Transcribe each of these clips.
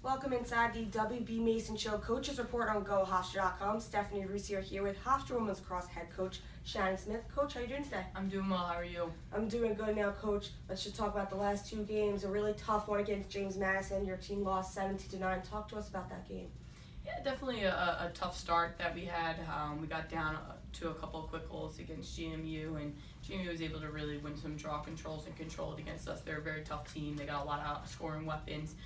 Welcome inside the WB Mason Show Coaches Report on GoHofstra.com. Stephanie Russo here with Hofstra Women's Cross Head Coach Shannon Smith. Coach, how are you doing today? I'm doing well. How are you? I'm doing good now, Coach. Let's just talk about the last two games. A really tough one against James Madison. Your team lost 17-9. Talk to us about that game. Yeah, definitely a tough start that we had. We got down to a couple of quick goals against GMU, and GMU was able to really win some draw controls and control it against us. They're a very tough team. They got a lot of scoring weapons.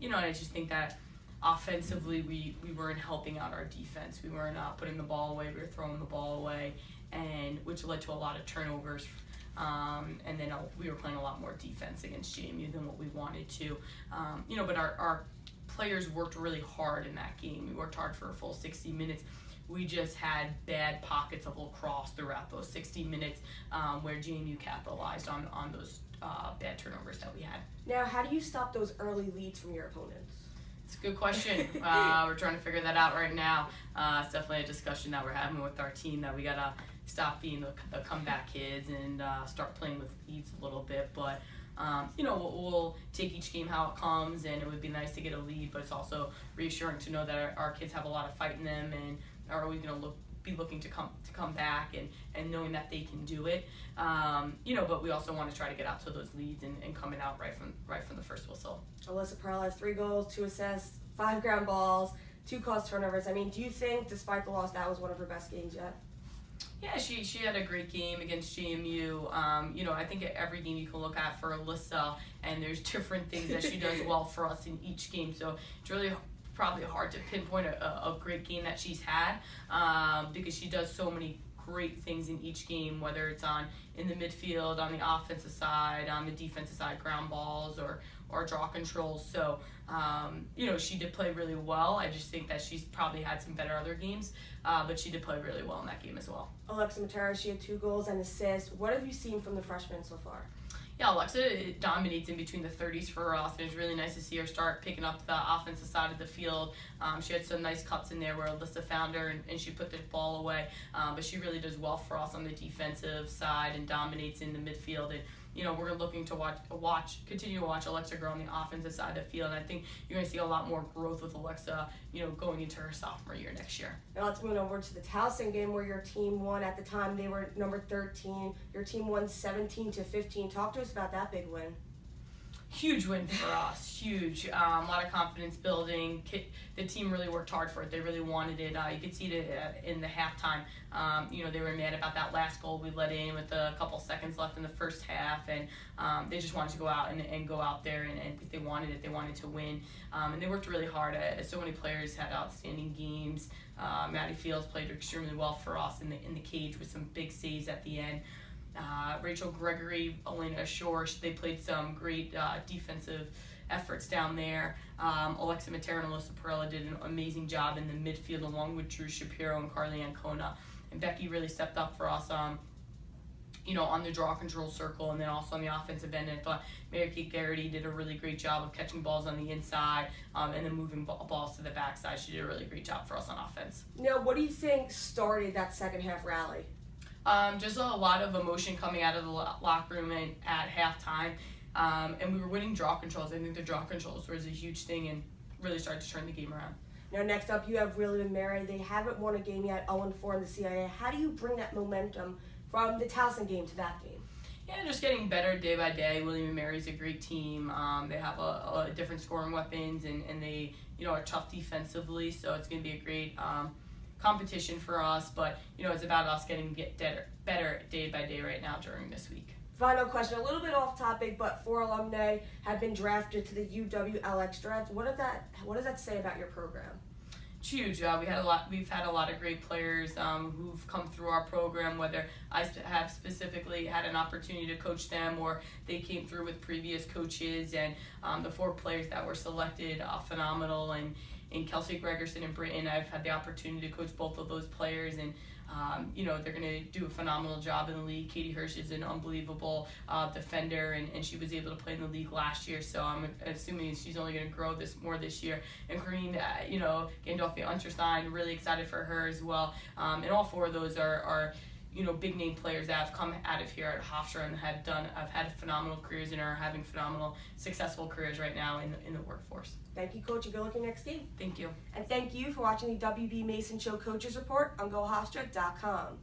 And I just think that offensively we weren't helping out our defense. We weren't putting the ball away. We were throwing the ball away, and which led to a lot of turnovers. And then we were playing a lot more defense against GMU than what we wanted to. But our players worked really hard in that game. We worked hard for a full 60 minutes. We just had bad pockets of lacrosse throughout those 60 minutes where GMU capitalized on those bad turnovers that we had. Now, how do you stop those early leads from your opponents? It's a good question. We're trying to figure that out right now. It's definitely a discussion that we're having with our team that we got to stop being the comeback kids and start playing with leads a little bit. But, we'll take each game how it comes, and it would be nice to get a lead, but it's also reassuring to know that our kids have a lot of fight in them and are always going to be looking to come back and knowing that they can do it. But we also want to try to get out to those leads and coming out right from the first whistle. Alyssa Pearl has 3 goals, 2 assists, 5 ground balls, 2 caused turnovers. I mean, do you think, despite the loss, that was one of her best games yet? Yeah, she had a great game against GMU. I think at every game you can look at for Alyssa, and there's different things that she does well for us in each game. So it's really probably hard to pinpoint a great game that she's had because she does so many great things in each game, whether it's in the midfield, on the offensive side, on the defensive side, ground balls or draw controls. So, she did play really well. I just think that she's probably had some better other games, but she did play really well in that game as well. Alexa Matera, she had 2 goals and assists. What have you seen from the freshman so far? Yeah, Alexa dominates in between the 30s for us, and it's really nice to see her start picking up the offensive side of the field. She had some nice cuts in there where Alyssa found her and she put the ball away, but she really does well for us on the defensive side and dominates in the midfield. And we're looking to continue to watch Alexa grow on the offensive side of the field, and I think you're going to see a lot more growth with Alexa, going into her sophomore year next year. Now let's move over to the Towson game where your team won. At the time, they were number 13. Your team won 17-15. Talk to us about that big win. Huge win for us, huge. A lot of confidence building. The team really worked hard for it. They really wanted it. You could see it in the halftime. They were mad about that last goal we let in with a couple seconds left in the first half, and they just wanted to go out and go out there, and if they wanted it, they wanted to win. And they worked really hard. So many players had outstanding games. Maddie Fields played extremely well for us in the cage with some big saves at the end. Rachel Gregory, Elena Shore, they played some great defensive efforts down there. Alexa Matera and Alyssa Pearl did an amazing job in the midfield along with Drew Shapiro and Carly Ancona. And Becky really stepped up for us on the draw control circle, and then also on the offensive end. And I thought Mary Kate Garrity did a really great job of catching balls on the inside and then moving balls to the backside. She did a really great job for us on offense. Now, what do you think started that second half rally? Just a lot of emotion coming out of the locker room at halftime, and we were winning draw controls. I think the draw controls was a huge thing and really started to turn the game around. Now, next up, you have William and Mary. They haven't won a game yet, 0-4 in the CIA. How do you bring that momentum from the Towson game to that game? Yeah, just getting better day by day. William and Mary's a great team. They have a different scoring weapons, and they are tough defensively, so it's going to be a great competition for us, but it's about us getting better day by day right now during this week. Final question, a little bit off topic, but 4 alumni have been drafted to the WLAX draft. What does that say about your program? It's huge. We've had a lot of great players who've come through our program, whether I have specifically had an opportunity to coach them or they came through with previous coaches, and the 4 players that were selected are phenomenal. And in Kelsey Gregerson and Britton, I've had the opportunity to coach both of those players, and they're going to do a phenomenal job in the league. Katie Hirsch is an unbelievable defender, and she was able to play in the league last year, so I'm assuming she's only going to grow more this year. And Corinne, Gandolfi Unterstein, really excited for her as well. And all 4 of those are big name players that have come out of here at Hofstra and have had phenomenal careers and are having phenomenal, successful careers right now in the workforce. Thank you, Coach, and good luck in your next game. Thank you. And thank you for watching the WB Mason Show Coaches Report on GoHofstra.com.